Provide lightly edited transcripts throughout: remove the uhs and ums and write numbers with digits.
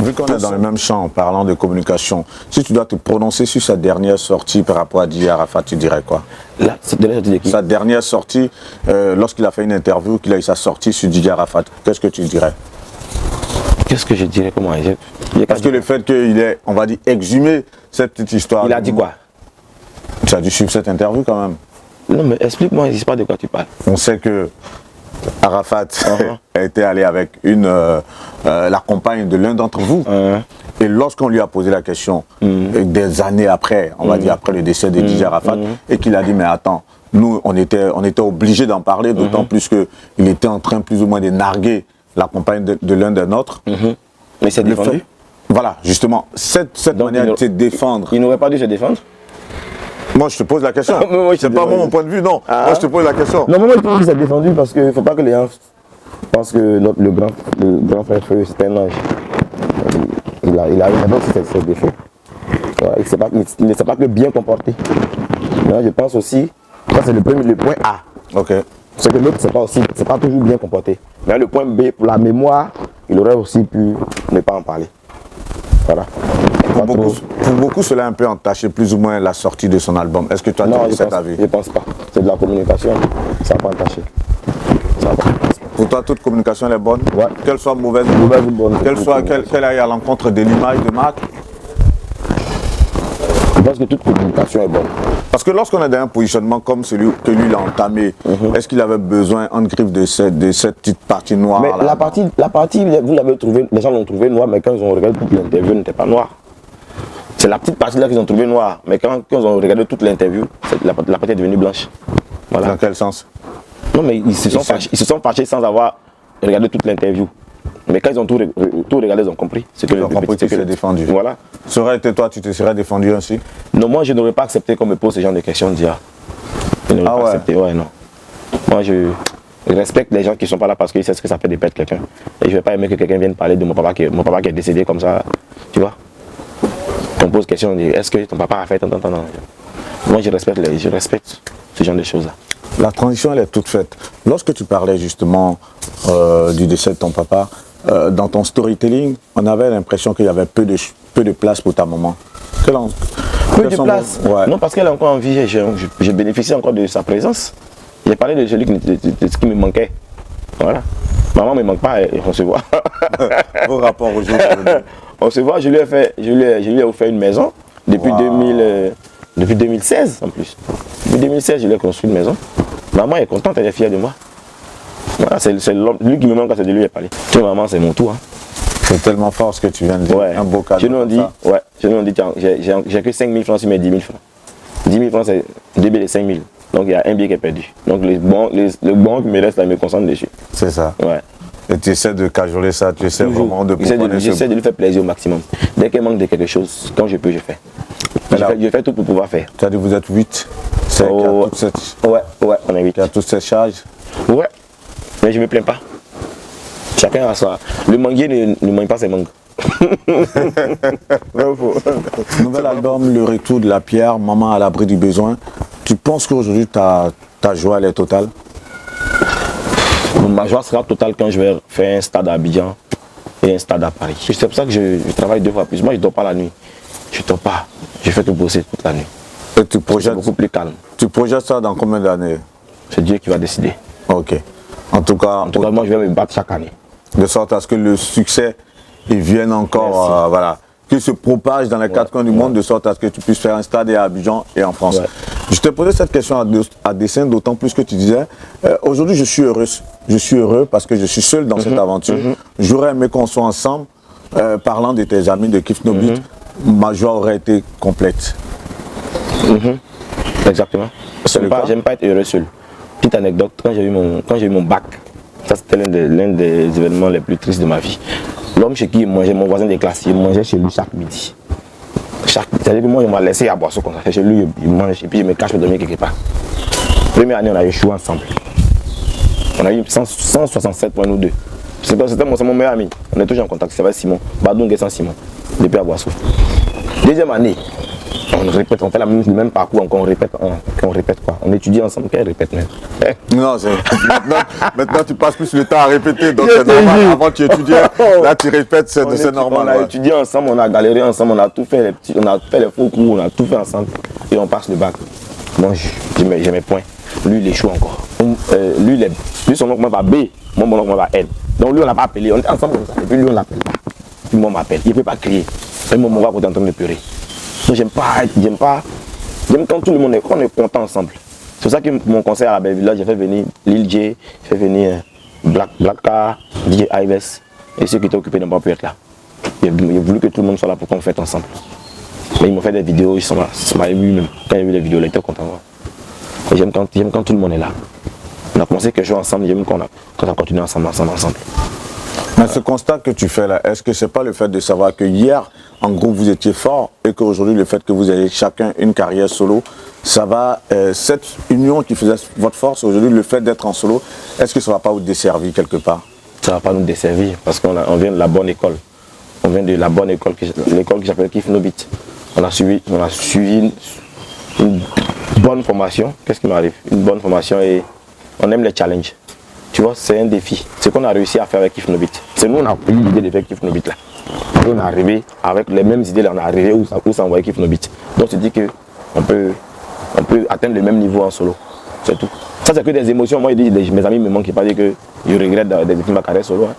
Vu qu'on est dans le même champ en parlant de communication, si tu dois te prononcer sur sa dernière sortie par rapport à Didier Arafat, tu dirais quoi? Sa dernière sortie, lorsqu'il a fait une interview, qu'il a eu sa sortie sur Didier Arafat, qu'est-ce que tu dirais? Qu'est-ce que je dirais? Comment Parce que le fait qu'il ait, on va dire, exhumé cette petite histoire. Il a dit quoi? Tu as dû suivre cette interview quand même. Non, mais explique-moi, je ne sais pas de quoi tu parles. On sait que Arafat a été allé avec la compagne de l'un d'entre vous. Et lorsqu'on lui a posé la question, des années après, on va dire après le décès de Didier Arafat, et qu'il a dit, mais attends, nous, on était obligés d'en parler, d'autant plus qu'il était en train plus ou moins de narguer la compagne de l'un des nôtres. Mais c'est défendu. Voilà, justement, cette manière de se défendre. Il n'aurait pas dû se défendre? Moi, je te pose la question. C'est pas mon point de vue, non. Moi, je te pose la question. Non, moi, je pense qu'il s'est défendu parce qu'il ne faut pas que les gens pensent que le grand frère Feu, c'est un ange. Il a aussi ses défauts. Voilà, il ne s'est pas que bien comporté. Là, je pense aussi, ça c'est le point A. Ok. C'est que l'autre, c'est pas toujours bien comporté. Mais le point B, pour la mémoire, il aurait aussi pu ne pas en parler. Voilà. Pour beaucoup, cela a un peu entaché plus ou moins la sortie de son album. Est-ce que tu as cet avis? Je ne pense pas. C'est de la communication, ça n'a pas entaché. Pour toi, toute communication elle est bonne? Ouais. Qu'elle soit mauvaise ou bonne? Qu'elle aille à l'encontre de l'image de marque? Je pense que toute communication est bonne. Parce que lorsqu'on est dans un positionnement comme celui que lui a entamé, est-ce qu'il avait besoin en griffe de cette petite partie noire? Mais la partie, vous l'avez trouvé, les gens l'ont trouvé noire, mais quand ils ont regardé toute l'interview, elle n'était pas noire. C'est la petite partie là qu'ils ont trouvé noire, mais quand ils ont regardé toute l'interview, la partie est devenue blanche. Voilà. Dans quel sens? Non, mais ils se sont fâchés sans avoir regardé toute l'interview. Mais quand ils ont tout regardé, ils ont compris. Ils ont compris qu'il s'est défendu. Voilà. Ça aurait été toi, tu te serais défendu ainsi? Non, moi je n'aurais pas accepté qu'on me pose ce genre de questions d'IA. Je n'aurais pas accepté, ouais, non. Moi je respecte les gens qui ne sont pas là parce qu'ils savent ce que ça fait de perdre quelqu'un. Et je ne vais pas aimer que quelqu'un vienne parler de mon papa qui est décédé comme ça. Tu vois? On pose question, on dit est-ce que ton papa a fait tant. Moi je respecte ce genre de choses-là. La transition elle est toute faite. Lorsque tu parlais justement du décès de ton papa, dans ton storytelling, on avait l'impression qu'il y avait peu de place pour ta maman. Peu de place? Ouais. Non, parce qu'elle est encore en vie, je bénéficie encore de sa présence. J'ai parlé de ce qui me manquait. Voilà. Maman ne me manque pas, on se voit. Vos rapports aujourd'hui? On se voit, je lui ai offert une maison depuis 2016 en plus. Depuis 2016, je lui ai construit une maison. Maman est contente, elle est fière de moi. Voilà, c'est lui qui me manque, c'est de lui parler. Tu vois, maman, c'est mon tour. Hein. C'est tellement fort ce que tu viens de dire. Ouais. Un beau cadeau. Je nous dis, tiens, j'ai que 5 000 francs sur mes 10 000 francs. 10 000 francs, c'est 2 billets de 5 000. Donc il y a un billet qui est perdu. Donc le bon qui me reste là, il me concentre dessus. C'est ça. Ouais. Et tu essaies de cajoler ça, tu essaies vraiment de J'essaie de lui faire plaisir au maximum. Dès qu'il manque de quelque chose, quand je peux, je fais. Je fais tout pour pouvoir faire. Tu as dit vous êtes 8. Ouais, on est 8. Tu as toutes ces charges. Ouais. Mais je ne me plains pas. Chacun a ça. Le manguier ne mange pas ses mangues. Nouvel album, le retour de la pierre, maman à l'abri du besoin. Tu penses qu'aujourd'hui ta joie elle est totale? Ma joie sera totale quand je vais faire un stade à Abidjan et un stade à Paris. C'est pour ça que je travaille 2 fois plus. Moi je ne dors pas la nuit. Je ne dors pas. Je fais que bosser toute la nuit. Et tu projettes beaucoup plus calme. Tu projettes ça dans combien d'années? C'est Dieu qui va décider. Ok. En tout cas, moi je vais me battre chaque année. De sorte à ce que le succès il vienne encore, voilà, qu'il se propage dans les 4 coins du monde, de sorte à ce que tu puisses faire un stade à Abidjan et en France. Ouais. Je t'ai posé cette question à dessein, d'autant plus que tu disais, aujourd'hui je suis heureux parce que je suis seul dans cette aventure. J'aurais aimé qu'on soit ensemble, parlant de tes amis de Kiff No Beat, ma joie aurait été complète. Exactement. J'aime pas être heureux seul. Petite anecdote, quand j'ai eu mon bac, ça c'était l'un des événements les plus tristes de ma vie. L'homme chez qui il mangeait, mon voisin de classe, il mangeait chez lui chaque midi. C'est-à-dire que moi, je m'ai laissé à boire comme ça. Chez lui, il mange et puis je me cache pour dormir quelque part. Première année, on a échoué ensemble. On a eu 167 points, nous deux. C'était mon meilleur ami. On est toujours en contact. C'est Simon. Badung et Simon. Depuis à Boisseau. Deuxième année, On répète, on fait le même parcours, encore on répète quoi. On étudie ensemble, qu'elle répète même. Non, maintenant tu passes plus le temps à répéter, donc c'est normal. Avant tu étudiais, là tu répètes, c'est normal. On a étudié ensemble, on a galéré ensemble, on a tout fait, on a fait les faux cours, on a tout fait ensemble et on passe le bac. Moi j'ai mes points, lui il échoue encore. Lui son nom commence par B, moi mon nom commence par N. Donc lui on l'a pas appelé, on était ensemble comme ça, et puis lui on l'appelle pas. Puis moi on m'appelle, il ne peut pas crier. Et moi mon gars est en train de pleurer. Donc j'aime quand tout le monde est content ensemble. C'est pour ça que mon concert à la Belleville, j'ai fait venir Lil J, j'ai fait venir Black Car, DJ Ives et ceux qui étaient occupés de ne pas pu être là. J'ai voulu que tout le monde soit là pour qu'on fête ensemble. Mais ils m'ont fait des vidéos, ils sont là, ça m'a ému même. Quand j'ai vu les vidéos, ils étaient contents. J'aime quand tout le monde est là. On a commencé quelque chose ensemble, j'aime quand on a continué ensemble. Mais ce constat que tu fais là, est-ce que c'est pas le fait de savoir que hier, en groupe, vous étiez fort et qu'aujourd'hui, le fait que vous ayez chacun une carrière solo, ça va, cette union qui faisait votre force, aujourd'hui, le fait d'être en solo, est-ce que ça va pas vous desservir quelque part? Ça va pas nous desservir parce qu'on vient de la bonne école. On vient de la bonne école, l'école qui s'appelle Kif No Beat. On a suivi une bonne formation. Qu'est-ce qui m'arrive? Une bonne formation et on aime les challenges. Tu vois, c'est un défi. Ce qu'on a réussi à faire avec Kif No Beat. C'est nous, on a pris l'idée de faire Kif No Beat là. Et on est arrivé avec les mêmes idées là, on est arrivé où ça envoyait Kif No Beat. Donc on se dit qu'on peut atteindre le même niveau en solo. C'est tout. Ça, c'est que des émotions. Moi, mes amis me manquent pas dire que je regrette de ma carrière solo. Hein.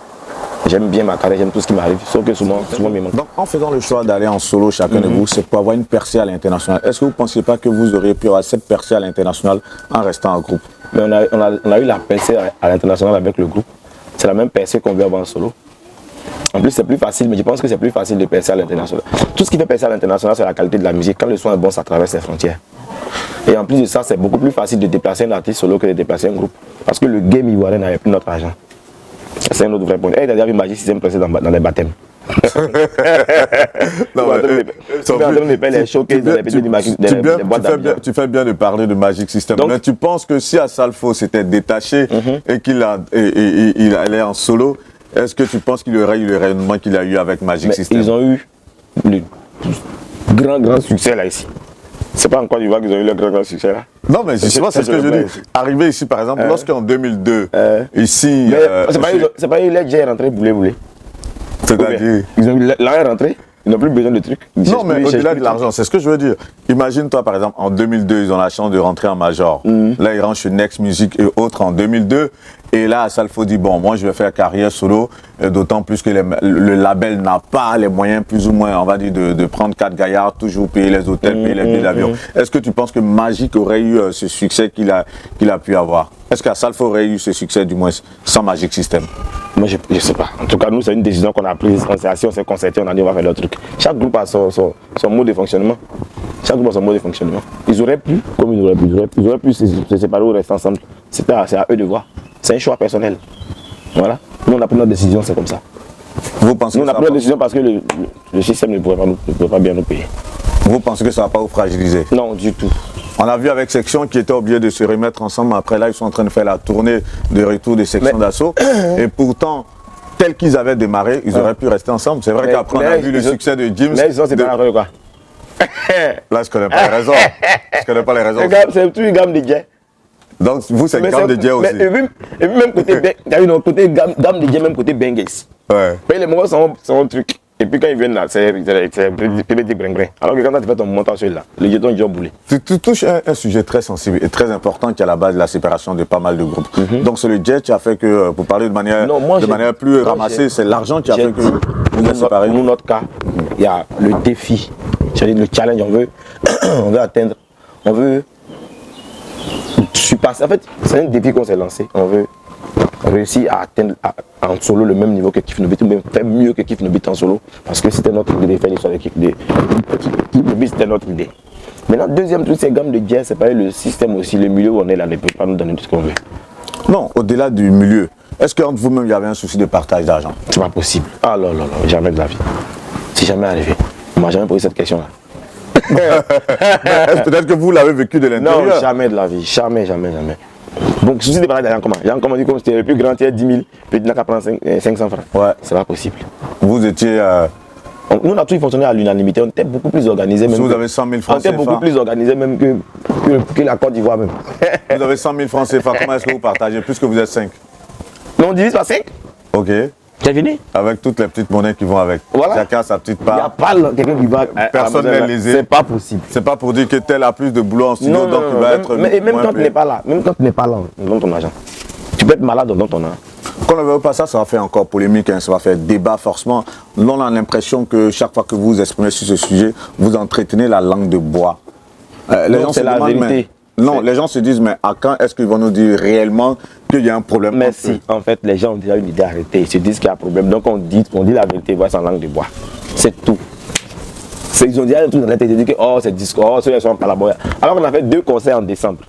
J'aime bien ma carrière, j'aime tout ce qui m'arrive. Sauf que souvent il me manque. Donc, en faisant le choix d'aller en solo, chacun de vous, c'est pour avoir une percée à l'international. Est-ce que vous ne pensez pas que vous auriez pu avoir cette percée à l'international en restant en groupe? Mais on a eu la percée à l'international avec le groupe. C'est la même percée qu'on veut avoir en solo. En plus, c'est plus facile, mais je pense que c'est plus facile de percer à l'international. Tout ce qui fait percer à l'international, c'est la qualité de la musique. Quand le son est bon, ça traverse les frontières. Et en plus de ça, c'est beaucoup plus facile de déplacer un artiste solo que de déplacer un groupe. Parce que le game ivoirien n'avait plus notre argent. C'est un autre vrai point. Et d'ailleurs, il Magic System pressé dans les baptêmes. Tu fais bien de parler de Magic System. Donc, mais tu penses que si Asalfo s'était détaché et qu'il allait en solo, est-ce que tu penses qu'il y aurait eu le rayonnement qu'il a eu avec Magic System? Ils ont eu le grand succès là ici. C'est pas encore du voix qu'ils ont eu le grand succès là. Non, mais justement, c'est ce que je dis. Arrivé ici, par exemple, lorsqu'en 2002, ici. C'est pas il est rentré boulé. C'est-à-dire. Ils ont eu l'argent rentré, ils n'ont plus besoin de trucs. Non, mais au-delà de l'argent, c'est ce que je veux dire. Imagine-toi, par exemple, en 2002, ils ont la chance de rentrer en major. Là, ils rentrent chez Next Music et autres en 2002. Et là, Asalfo dit, bon, moi, je vais faire carrière solo, d'autant plus que le label n'a pas les moyens, plus ou moins, on va dire, de prendre 4 gaillards, toujours payer les hôtels, payer les billets d'avion. Est-ce que tu penses que Magic aurait eu ce succès qu'il a pu avoir? Est-ce qu'Asalfo aurait eu ce succès, du moins, sans Magic System? Moi, je ne sais pas. En tout cas, nous, c'est une décision qu'on a prise. On s'est concerté, on a dit, on va faire le truc. Chaque groupe a son mode de fonctionnement. Ils auraient pu, comme ils auraient pu se séparer ou rester ensemble. C'est à eux de voir. C'est un choix personnel. Voilà. Nous, on a pris notre décision, c'est comme ça. Vous pensez nous, on a pris notre décision parce que le système ne pourrait pas bien nous payer. Vous pensez que ça ne va pas vous fragiliser? Non, du tout. On a vu avec Section qui était obligé de se remettre ensemble. Après là, ils sont en train de faire la tournée de retour des sections d'assaut. Et pourtant, tel qu'ils avaient démarré, ils auraient pu rester ensemble. C'est vrai qu'après, on a vu le succès de James. Mais ils sont séparés quoi? Là, je ne connais pas les raisons. C'est tout une gamme de jazz. Donc, vous, c'est une gamme de jazz aussi. Et puis même côté gamme de jazz, même côté bangers. Ouais. Mais les moments sont un truc. Et puis quand ils viennent là, c'est petit brin-brin. Alors que quand tu fais ton montant sur là, les jetons ils ont boulé. Tu touches un sujet très sensible et très important qui est à la base de la séparation de pas mal de groupes. Donc c'est le jet qui a fait que, pour parler de manière plus ramassée, c'est l'argent qui a fait que vous êtes séparés. Nous, notre cas, il y a le défi, c'est-à-dire le challenge, on veut atteindre, on veut surpasser. En fait, c'est un défi qu'on s'est lancé. On veut réussir à atteindre en solo le même niveau que Kif No Beat, ou même faire mieux que Kif No Beat en solo, parce que c'était notre idée de faire l'histoire de Kif No Beat, c'était notre idée. Maintenant, deuxième truc, c'est gamme de jazz, c'est pareil, le système aussi, le milieu où on est là ne peut pas nous donner tout ce qu'on veut. Non, au-delà du milieu, est-ce qu'entre vous-même, il y avait un souci de partage d'argent? C'est pas possible. Ah non, jamais de la vie. C'est jamais arrivé. On m'a jamais posé cette question-là. Peut-être que vous l'avez vécu de l'intérieur. Non, jamais de la vie, jamais. Donc, souci de parler d'argent, comment? Jean, comment dit, comme c'était le plus grand tiers, 10 000, puis il n'a qu'à prendre 500 francs. Ouais. C'est pas possible. Vous étiez Nous, on a toujours fonctionné à l'unanimité. On était beaucoup plus organisés. Si vous avez 100 000 francs CFA. On était beaucoup plus organisés même que la Côte d'Ivoire même. Vous avez 100 000 francs CFA. Comment est-ce que vous partagez puisque vous êtes 5? Non, on divise par 5. Ok. C'est fini. Avec toutes les petites monnaies qui vont avec. Voilà. Chacun a sa petite Il n'y a part. pas quelqu'un qui va. Personne n'est lésé. C'est pas possible. C'est pas pour dire que tel a plus de boulot en studio, donc il va être. Même quand tu n'es pas là, même quand tu n'es pas là, on donne ton argent. Tu peux être malade, on donne ton argent. Quand on ne veut pas ça, ça va faire encore polémique, hein, ça va faire débat forcément. Nous, on a l'impression que chaque fois que vous vous exprimez sur ce sujet, vous entretenez la langue de bois. Les gens c'est la vérité. Non, les gens se disent, mais à quand est-ce qu'ils vont nous dire réellement qu'il y a un problème? Mais si, en fait, les gens ont déjà une idée arrêtée. Ils se disent qu'il y a un problème. Donc on dit la vérité, voilà, c'est en langue de bois. C'est tout. Ils ont déjà tout dans la tête. Ils disent que c'est discours, ceux-là sont pas là. Alors qu'on a fait 2 concerts en décembre.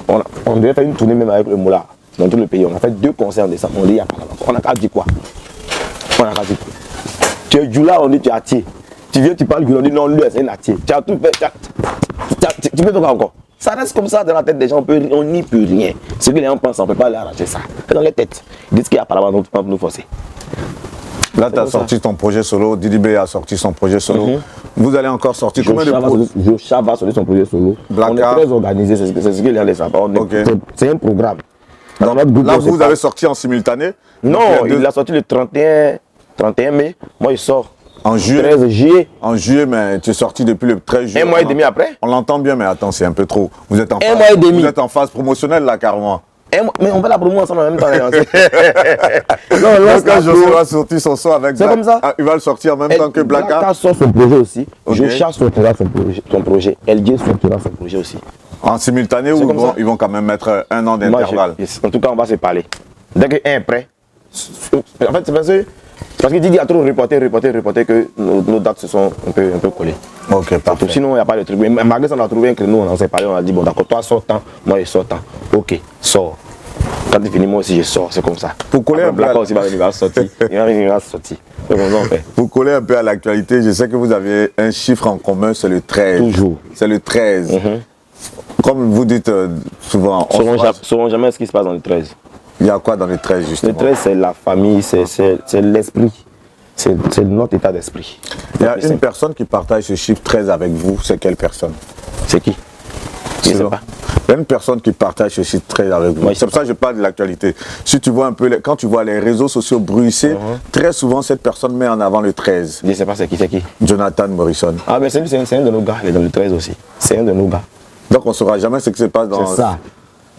On devait faire une tournée même avec le Moula dans tout le pays. On a fait 2 concerts en décembre. On dit, il n'y a pas là. On a qu'à dire quoi? On a qu'à dire quoi? Tu es Djoula, on dit tu es Atier. Tu viens, tu parles, on dit non, lui, c'est un Atier. Tu as tout fait. Tu peux faire encore. Ça reste comme ça dans la tête des gens, on n'y peut rien. Ce que les gens pensent, on ne peut pas leur arracher ça. C'est dans les têtes. Ils disent qu'il y a apparemment nous forcer. Là, tu as sorti ton projet solo, Didi B a sorti son projet solo. Vous allez encore sortir combien de projets? Jocha va sortir son projet solo. On est très organisé, c'est ce que les gens savent. C'est un programme. Dans notre groupe, là, vous avez sorti en simultané? Non, il a sorti le 31 mai. Moi, il sort. En juillet. 13 juillet. En juillet, mais tu es sorti depuis le 13 juillet. Un mois et demi après. On l'entend bien, mais attends, c'est un peu trop. Vous êtes en phase, mois et demi. Vous êtes en phase promotionnelle là, carrément. Mais on fait la promo ensemble en même temps. Quand Josué va sortir son son avec Black, comme ça. Il va le sortir en même temps que Blacka. Blacka sort son projet aussi. Okay. Jocha sortira son projet. LG sortira son projet aussi. En simultané ou ils vont quand même mettre 1 an d'intervalle? En tout cas, on va se parler. Dès qu'un est prêt. En fait, c'est parce que Didi a trop reporté que nos dates se sont un peu collées. Ok, parfait. Sinon, il n'y a pas de truc. Mais malgré ça, on a trouvé un créneau, on s'est parlé, on a dit, bon d'accord, toi sors tant, moi je sors tant. Ok, sors. Quand tu finis, moi aussi je sors, c'est comme ça. Pour coller un peu. Blacka aussi va venir sortir. Il va venir sortir. C'est comme ça on fait. Pour coller un peu à l'actualité, je sais que vous avez un chiffre en commun, c'est le 13. Toujours. C'est le 13. Comme vous dites souvent. Saurons jamais ce qui se passe dans le 13. Il y a quoi dans le 13 justement? Le 13, c'est la famille, c'est l'esprit. C'est notre état d'esprit. Il y a une personne qui partage ce chiffre 13 avec vous, c'est quelle personne? C'est qui? Je ne sais pas. Il y a une personne qui partage ce chiffre 13 avec vous. C'est pour ça que je parle de l'actualité. Si tu vois un peu, quand tu vois les réseaux sociaux bruissés, très souvent cette personne met en avant le 13. Je ne sais pas c'est qui. Jonathan Morrison. Ah mais c'est un de nos gars, il est dans le 13 aussi. C'est un de nos gars. Donc on ne saura jamais ce qui se passe dans... C'est ça.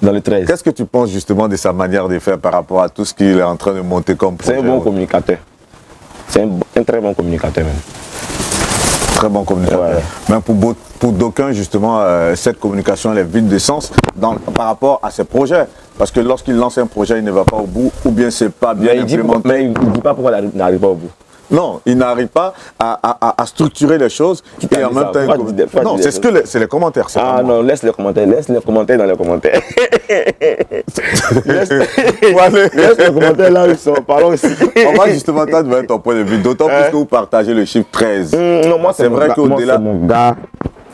Dans le 13. Qu'est-ce que tu penses justement de sa manière de faire par rapport à tout ce qu'il est en train de monter comme projet? C'est un bon communicateur. C'est un très bon communicateur même. Très bon communicateur. Ouais. Mais pour d'aucuns, justement, cette communication elle est vide de sens par rapport à ses projets. Parce que lorsqu'il lance un projet, il ne va pas au bout, ou bien c'est pas bien implémenté. Mais il ne dit pas pourquoi il n'arrive pas au bout. Non, il n'arrive pas à structurer les choses et en même temps... Non, c'est les commentaires. Ah non, laisse les commentaires dans les commentaires. laisse les commentaires là où ils sont, parlons ici. On va justement t'admettre ton point de vue, d'autant plus que vous partagez le chiffre 13. Non, moi c'est vrai qu'au-delà... mon gars,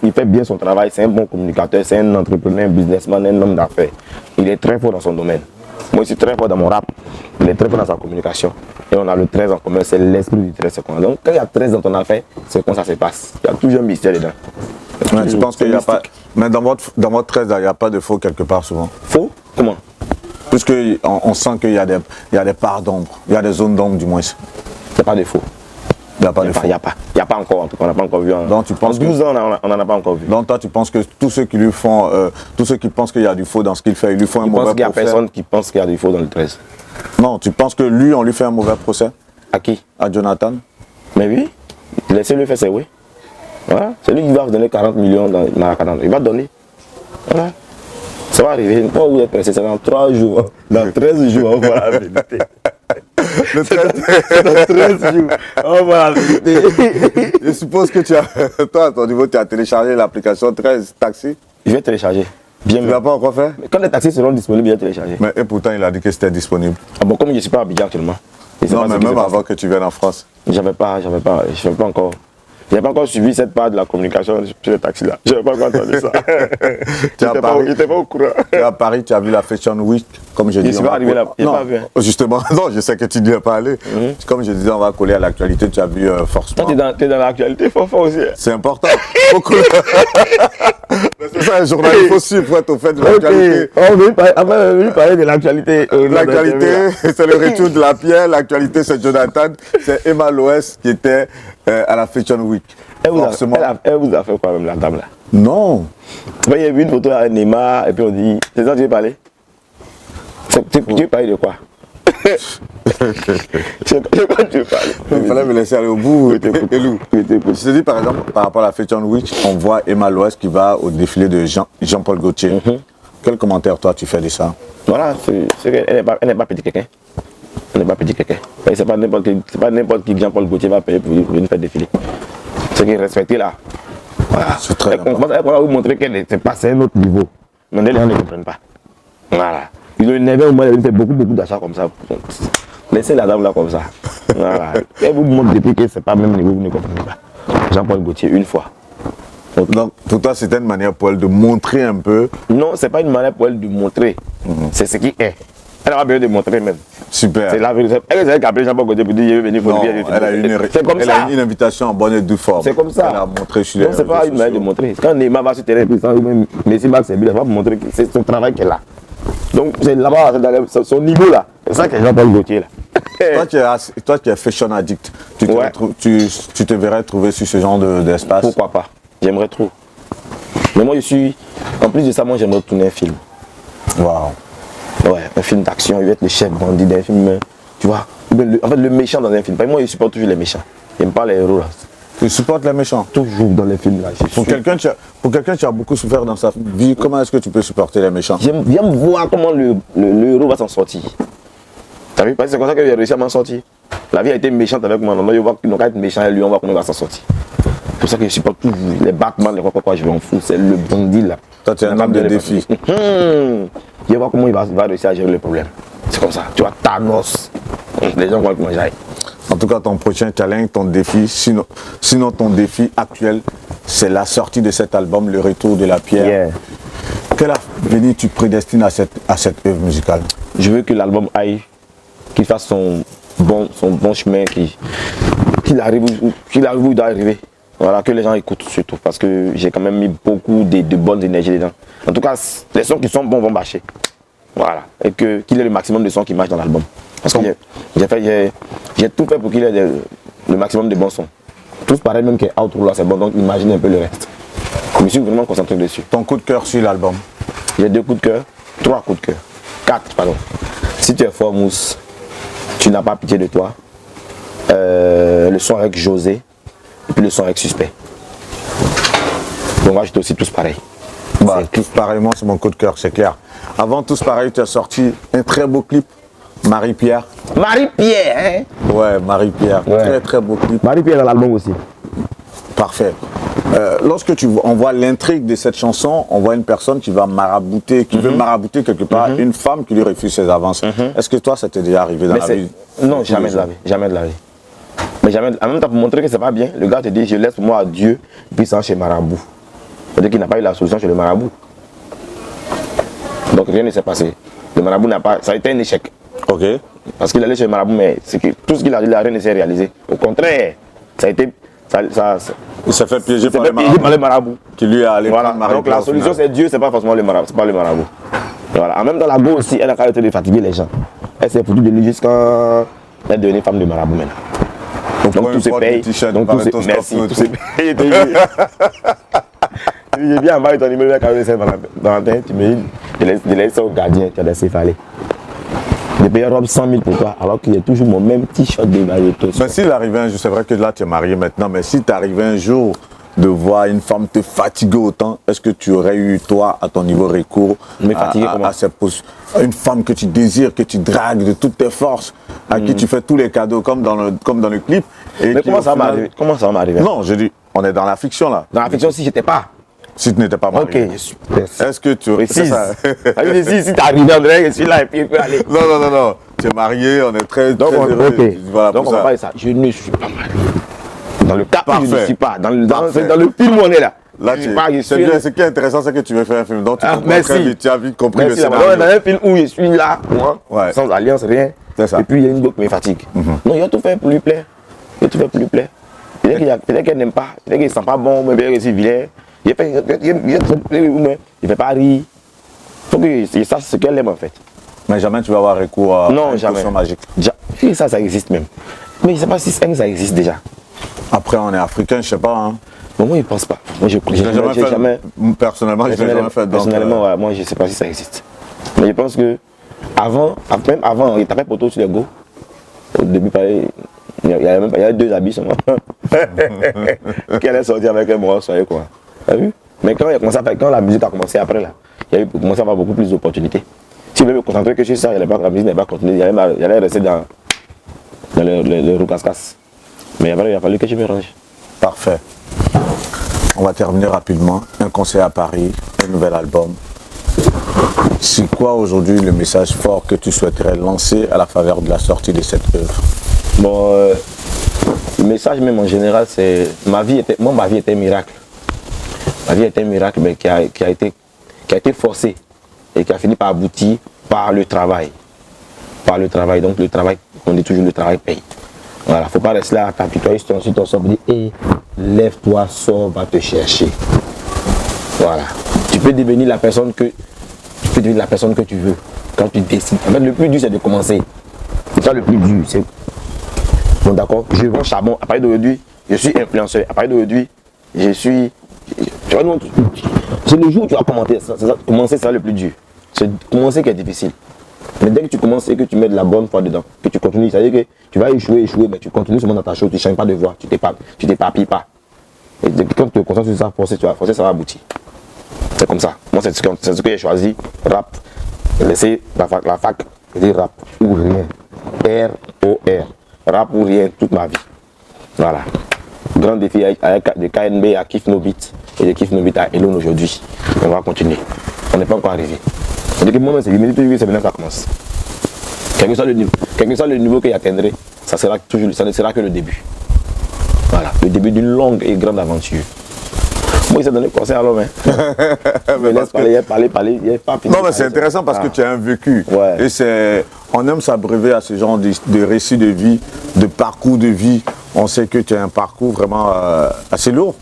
il fait bien son travail, c'est un bon communicateur, c'est un entrepreneur, un businessman, un homme d'affaires. Il est très fort dans son domaine. Moi, je suis très fort dans mon rap. Il est très fort dans sa communication. Et on a le 13 en commun, c'est l'esprit du 13. Donc, quand il y a 13 dans ton affaire, c'est comme ça se passe. Il y a toujours un mystère dedans. Ouais, tu penses qu'il n'y a pas. Mais dans votre 13, il n'y a pas de faux quelque part souvent? Faux? Comment? Puisqu'on sent qu'il y a des parts d'ombre, il y a des zones d'ombre du moins. Il n'y a pas de faux. Il n'y a pas de faux. Il n'y a pas encore, en tout cas, on n'a pas encore vu. Donc, tu penses en 12 ans, on n'en a pas encore vu. Donc toi, tu penses que tous ceux qui lui font, tous ceux qui pensent qu'il y a du faux dans ce qu'il fait, ils lui font un mauvais procès? Il n'y a personne qui pense qu'il y a du faux dans le 13. Non, tu penses que lui, on lui fait un mauvais procès? À qui? À Jonathan? Mais oui, laissez-le faire, c'est oui. Voilà. C'est lui qui va vous donner 40 millions dans Maracana. Il va donner. Voilà. Ça va arriver. Pas vous êtes pressé, c'est dans 3 jours. Dans 13 jours, on voit la vérité. Le 13... dans 13 jours, on voit la vérité. Je suppose que toi, à ton niveau, tu as téléchargé l'application 13 Taxi? Je vais télécharger. Bien, tu ne l'as pas encore fait? Mais quand les taxis seront disponibles, je vais télécharger. Mais et pourtant, il a dit que c'était disponible. Ah bon, comme je ne suis pas à Abidjan actuellement. Non, mais même avant que tu viennes en France. Je ne savais pas encore. Je n'ai pas encore suivi cette part de la communication sur le taxi là. Je n'ai pas encore entendu ça. Je n'étais pas au courant. Tu es à Paris, tu as vu la Fashion Week, comme je dis. Je ne suis pas arrivé là. Non, pas vu, hein. Justement, non, je sais que tu n'y es pas allé. Comme je disais, on va coller à l'actualité. Tu as vu forcément. Toi, tu es dans l'actualité, fort aussi. C'est important. C'est ça, un journaliste, il faut suivre pour être au fait de l'actualité. On est venu parler de l'actualité. L'actualité, c'est le retour de la pierre. L'actualité, c'est Jonathan. C'est Emma Loès qui était à la Fashion Week. Elle vous a fait quoi même, la dame là? Non. Il y a vu une photo à Neymar et puis on dit, c'est ça que tu veux parler? Tu veux parler de quoi? De quoi tu veux parler? Il fallait me laisser aller au bout. Je te dis par exemple, par rapport à la Fashion Week, on voit Emma Loès qui va au défilé de Jean-Paul Gaultier. Quel commentaire toi tu fais de ça? Voilà, elle n'est pas petit quelqu'un. Elle n'est pas petit quelqu'un. C'est pas n'importe qui Jean-Paul Gaultier va payer pour venir faire défiler. C'est qu'il est respecté là. Voilà. C'est très important. Elle va vous montrer qu'elle est passée à un autre niveau. Mais les gens ne comprennent pas. Voilà. Ils ont énervé au moins, ils ont fait beaucoup d'achats comme ça. Laissez la dame là comme ça. Voilà. Elle vous montre depuis que c'est pas le même niveau, vous ne comprenez pas. Jean-Paul Gaultier, une fois. Donc, pour toi, c'était une manière pour elle de montrer un peu. Non, c'est pas une manière pour elle de montrer. C'est ce qui est. Elle a besoin de montrer même. Super. C'est la vérité. Elle a appelé Jean-Paul Gaultier pour dire je vais venir pour elle a une invitation en bonne et due forme. C'est comme ça. Elle a montré sur les réseaux sociaux. Non, c'est pas une manière de montrer. Quand Neymar va sur terrain, même Messi Max, elle va montrer que c'est son travail qu'elle a. Donc c'est là-bas, dans son niveau là. C'est ça que Jean-Paul Gaultier là. Toi qui es fashion addict, tu te verrais trouver sur ce genre d'espace? Pourquoi pas? J'aimerais trop. Mais moi je suis. En plus de ça, moi j'aimerais tourner un film. Waouh. Ouais, un film d'action, il va être le chef bandit d'un film, tu vois. En fait, le méchant dans un film. Moi, je supporte toujours les méchants. J'aime pas les héros là. Tu supportes les méchants? Toujours dans les films là. Pour quelqu'un qui a beaucoup souffert dans sa vie, comment est-ce que tu peux supporter les méchants? J'aime voir comment le héros va s'en sortir. T'as vu? Parce que c'est comme ça qu'il a réussi à m'en sortir. La vie a été méchante avec moi. Non, je vois qu'il n'a qu'à être méchant et lui, on voit comment il va s'en sortir. C'est pour ça que je supporte toujours les Batman, les quoi, je vais en foutre. C'est le bandit là. Toi, tu es un homme de défi. Je vois comment il va réussir à gérer le problème. C'est comme ça. Tu vois, Thanos. Les gens vont comment j'aille. En tout cas, ton prochain challenge, ton défi, sinon ton défi actuel, c'est la sortie de cet album, Le Retour de la Pierre. Yeah. Quel avenir tu prédestines à cette œuvre musicale? Je veux que l'album aille, qu'il fasse son bon chemin, qu'il arrive où il doit arriver. Voilà, que les gens écoutent surtout, parce que j'ai quand même mis beaucoup de bonnes énergies dedans. En tout cas, les sons qui sont bons vont marcher. Voilà, et qu'il y ait le maximum de sons qui marchent dans l'album. Parce que j'ai tout fait pour qu'il y ait le maximum de bons sons. Tous pareil, même que Outro là c'est bon, donc imagine un peu le reste. Je me suis vraiment concentré dessus. Ton coup de cœur sur l'album? J'ai 2 coups de cœur, 3 coups de cœur, 4 pardon. Si tu es fort Mousse, tu n'as pas pitié de toi. Le son avec José. Et puis le son avec Suspect. Donc moi j'étais aussi tous pareils. Bah, tous pareillement, c'est mon coup de cœur, c'est clair. Avant Tous pareil, tu as sorti un très beau clip, Marie-Pierre. Marie-Pierre, hein? Ouais, Marie-Pierre. Ouais. Très très beau clip. Marie-Pierre dans l'album aussi. Parfait. Lorsque on voit l'intrigue de cette chanson, on voit une personne qui va marabouter, qui veut marabouter quelque part une femme qui lui refuse ses avances. Est-ce que toi, ça t'est déjà arrivé dans la vie? Non, jamais de la vie. Jamais de la vie. Mais jamais, en même temps, pour montrer que c'est pas bien, le gars te dit je laisse moi à Dieu, puis ça chez Marabout. C'est-à-dire qu'il n'a pas eu la solution chez le Marabout. Donc rien ne s'est passé. Le Marabout n'a pas. Ça a été un échec. Ok. Parce qu'il allait chez le Marabout, mais tout ce qu'il a dit, rien ne s'est réalisé. Au contraire, ça a été. Il s'est fait piéger par le Marabout. Qui lui a allé. Voilà. Donc la solution c'est Dieu, c'est pas forcément le Marabout. C'est pas le Marabout. Voilà. En même temps, la go aussi, elle a arrêté de fatiguer les gens. Elle s'est foutue de lui jusqu'à être devenue femme de Marabout maintenant. Donc tout se paye. Donc tout se merci. Tout se paye. J'ai bien envoyé ton numéro avec Valentin, tu me dis de laisser au gardien, tu as laissé fallait. De payer robe 100 000 pour toi, alors qu'il y a toujours mon même t-shirt de Magneto. Mais s'il arrivait un jour, c'est vrai que là tu es marié maintenant, mais si tu arrivais un jour de voir une femme te fatiguer autant, est-ce que tu aurais eu, toi, à ton niveau, recours à cette pose? Une femme que tu désires, que tu dragues de toutes tes forces, à qui tu fais tous les cadeaux comme dans le clip. Et mais comment ça va m'arriver? Non, je dis, on est dans la fiction là. Dans la fiction, si j'étais pas. Si tu n'étais pas marié. Ok, super. Est-ce que tu aurais si t'es arrivé, on dirait que je suis là et puis il peut aller. Non. Tu es marié, on est très donc, heureux. Okay. Voilà, donc on va parler de ça. Je ne suis pas marié. Dans le cas où je ne suis pas, dans le film où on est là. Là, ce qui est intéressant, c'est que tu veux faire un film. Donc, tu as vite compris le scénario. Dans un film où je suis là, moi, sans alliance, rien. Ça. Et puis, il y a une go qui me fatigue. Non, il a tout fait pour lui plaire. Peut-être qu'elle n'aime pas, peut-être qu'il ne sent pas bon, mais peut-être qu'il est vilain. Il ne fait pas rire. Il faut qu'il sache ce qu'elle aime en fait. Mais jamais tu vas avoir recours à une potion magique. Ça existe même. Mais je ne sais pas si ça existe déjà. Après, on est africain, je ne sais pas. Hein. Bon, moi, je ne pense pas. Moi, personnellement, je ne l'ai jamais fait. Personnellement, moi, je ne sais pas si ça existe. Mais je pense que même avant, il tapait poteau sur les go. Au début, il y avait 2 habits seulement. Qu'elle est sortie avec un bras, soyez quoi. T'as vu? Mais quand la musique a commencé après, là, il y a commencé à avoir beaucoup plus d'opportunités. Si je voulais me concentrer que sur ça, la musique n'allait pas continuer. Il allait rester dans le roucasse-casse. Mais après, il a fallu que je me range. Parfait. On va terminer rapidement. Un concert à Paris, un nouvel album. C'est quoi aujourd'hui le message fort que tu souhaiterais lancer à la faveur de la sortie de cette œuvre? Bon, le message même en général, c'est ma vie était un miracle. Ma vie était un miracle, mais qui a été forcé et qui a fini par aboutir par le travail. Donc le travail, on dit toujours le travail paye. Voilà, faut pas rester là à t'apitoyer sur ton sort et dire lève-toi, sors, va te chercher. Voilà. Tu peux devenir la personne que tu veux quand tu décides. En fait, le plus dur c'est de commencer. C'est ça le plus dur. Bon d'accord, je vends charbon. À partir d'aujourd'hui, je suis influenceur. À partir d'aujourd'hui, je suis. Tu vois, c'est le jour où tu vas commencer, c'est le plus dur. C'est commencer qui est difficile. Mais dès que tu commences et que tu mets de la bonne foi dedans, que tu continues, c'est-à-dire que tu vas échouer, mais tu continues seulement dans ta chose, tu ne changes pas de voix, tu t'éparpilles pas. Et quand tu te concentres sur ça, forcer, ça va aboutir. C'est comme ça. Moi, c'est ce que j'ai choisi. Rap. Laisser la fac dire rap ou rien. R-O-R. Rap ou rien toute ma vie. Voilà. Grand défi avec de KNB à Kif No Beat et de Kif No Beat à Elon aujourd'hui. On va continuer. On n'est pas encore arrivé. C'est-à-dire que moi-même, c'est maintenant que ça commence. Quel que soit le niveau qu'il atteindrait, ça ne sera que le début. Voilà, le début d'une longue et grande aventure. Moi, il s'est donné conseil à l'homme. Parler, il n'est pas fini. Non, mais c'est intéressant parce que tu as un vécu. Ouais. Et on aime s'abreuver à ce genre de récits de vie, de parcours de vie. On sait que tu as un parcours vraiment assez lourd.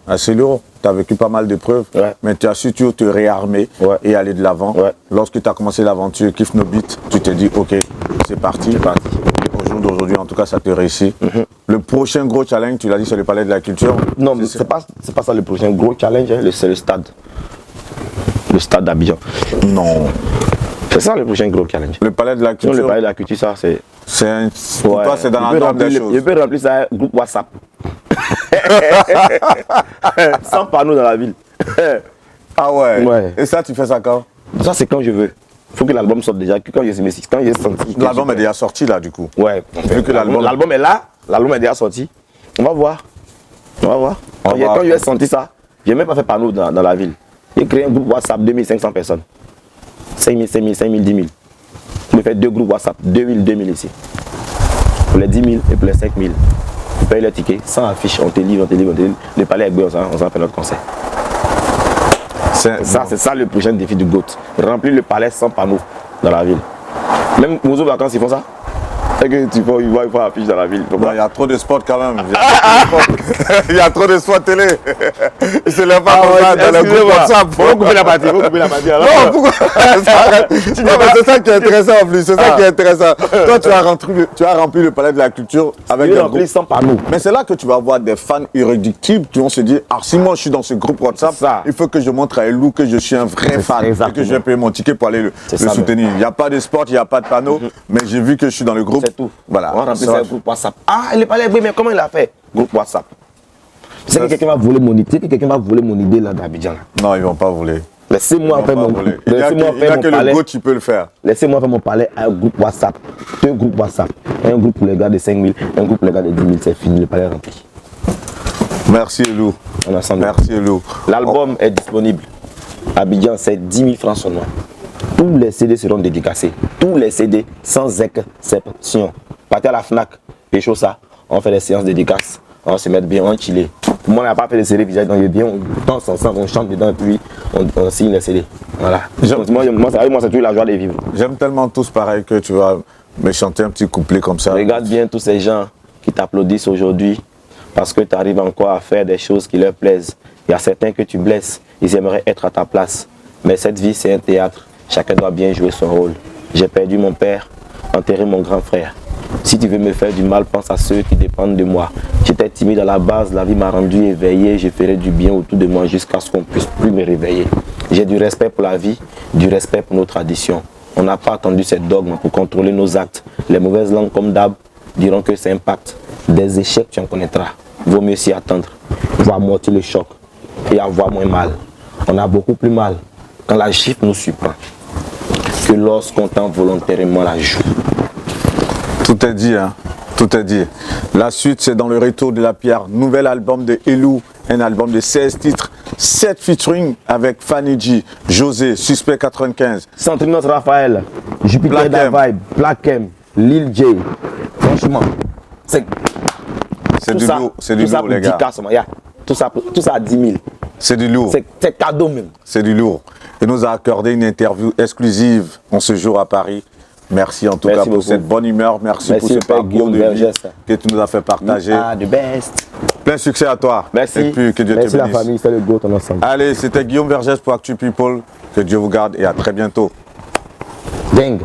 Assez lourd. Tu as vécu pas mal d'épreuves, mais tu as su te réarmer et aller de l'avant. Lorsque tu as commencé l'aventure Kif No Beat, tu t'es dit, ok, c'est parti. Au jour d'aujourd'hui, en tout cas, ça te réussit. Le prochain gros challenge, tu l'as dit, c'est le Palais de la Culture. Non, mais c'est pas ça le prochain gros challenge, c'est le stade. Le stade d'Abidjan. Non. C'est ça le prochain gros challenge. Le Palais de la Culture. Non, le Palais de la Culture, ça, c'est. Pour toi, c'est dans la norme des choses. Je peux remplir ça un groupe WhatsApp. Sans panneaux dans la ville. Ah ouais. Et ça, tu fais ça quand? Ça, c'est quand je veux. Il faut que l'album sorte déjà. Quand j'ai senti. L'album est déjà sorti là, du coup. Ouais. Vu que l'album est là, l'album est déjà sorti. On va voir. Quand j'ai senti ça, je n'ai même pas fait panneau dans la ville. J'ai créé un groupe WhatsApp, 2500 personnes. 5000, 5000, 5000, 10 000. Je me fais 2 groupes WhatsApp, 2000, 2000 ici. Pour les 10 000 et pour les 5 000. Tu payes le ticket, sans affiche, on te livre. Le Palais avec on s'en fait notre concert. C'est ça le prochain défi du GOAT. Remplir le palais sans panneau dans la ville. Même aux vacances, ils font ça. C'est que tu vois, ils voient affiche dans la ville. Il y a trop de spots quand même. Il y a trop de spots télé. Je ne l'ai pas dans le groupe WhatsApp. Faut couper la partie. Non, pourquoi? C'est ça qui est intéressant en plus. C'est ça qui est intéressant. Toi, tu as rempli le Palais de la Culture avec un groupe sans panneau. Mais c'est là que tu vas avoir des fans irréductibles qui vont se dire, ah, si moi je suis dans ce groupe WhatsApp, il faut que je montre à Elou que je suis un vrai fan et que je vais payer mon ticket pour aller le soutenir. Il n'y a pas de sport, il n'y a pas de panneau, mais j'ai vu que je suis dans le groupe. Tout. Voilà. On va remplir un groupe WhatsApp. Ah, il est pas là, mais comment il a fait? Groupe WhatsApp. Tu sais que quelqu'un va voler mon idée là d'Abidjan. Non, ils vont pas voler. Laissez-moi faire mon palais. Il n'y a que le GOAT qui peut le faire. Laissez-moi faire mon palais à un groupe WhatsApp. 2 groupes WhatsApp. Un groupe pour les gars de 5000, un groupe pour les gars de 10 000. C'est fini, le palais est rempli. Merci Elou. Merci Elou. L'album est disponible. Abidjan, c'est 10 000 francs seulement. Tous les CD seront dédicacés. Tous les CD sans exception. Partez à la FNAC, pécho ça. On fait des séances dédicaces. on se met bien, on chillait. Pour moi, on n'a pas fait de CD déjà, donc il est bien, on danse ensemble, on chante dedans, et puis on signe les CD. Voilà. Moi, c'est toujours la joie de vivre. J'aime tellement tous pareil que tu vas me chanter un petit couplet comme ça. Regarde bien tous ces gens qui t'applaudissent aujourd'hui parce que tu arrives encore à faire des choses qui leur plaisent. Il y a certains que tu blesses, ils aimeraient être à ta place. Mais cette vie, c'est un théâtre. Chacun doit bien jouer son rôle. J'ai perdu mon père, enterré mon grand frère. Si tu veux me faire du mal, pense à ceux qui dépendent de moi. J'étais timide à la base, la vie m'a rendu éveillé. Je ferai du bien autour de moi jusqu'à ce qu'on puisse plus me réveiller. J'ai du respect pour la vie, du respect pour nos traditions. On n'a pas attendu ces dogmes pour contrôler nos actes. Les mauvaises langues comme d'hab diront que c'est un pacte. Des échecs, tu en connaîtras. Vaut mieux s'y attendre. Voir amortir le choc et avoir moins mal. On a beaucoup plus mal quand la gifle nous surprend que lorsqu'on tend volontairement la joue. Tout est dit, hein. Tout est dit. La suite, c'est dans le retour de la pierre. Nouvel album de Elou, un album de 16 titres, 7 featuring avec Fanny G, José, Suspect 95. Centrinos Raphaël, Jupiter Da Vibe, Black M, Lil J. Franchement, c'est du lourd, c'est du lourd, les gars. Tout ça à 10 000. C'est du lourd. C'est cadeau même. C'est du lourd. Il nous a accordé une interview exclusive en ce jour à Paris. Merci en tout cas pour cette bonne humeur. Merci pour ce parcours de vie que tu nous as fait partager. The best. Plein succès à toi. Merci. Et puis que Dieu te bénisse. Merci la famille, c'est le GOAT ensemble. Allez, c'était Guillaume Vergès pour Actu People. Que Dieu vous garde et à très bientôt. Gang.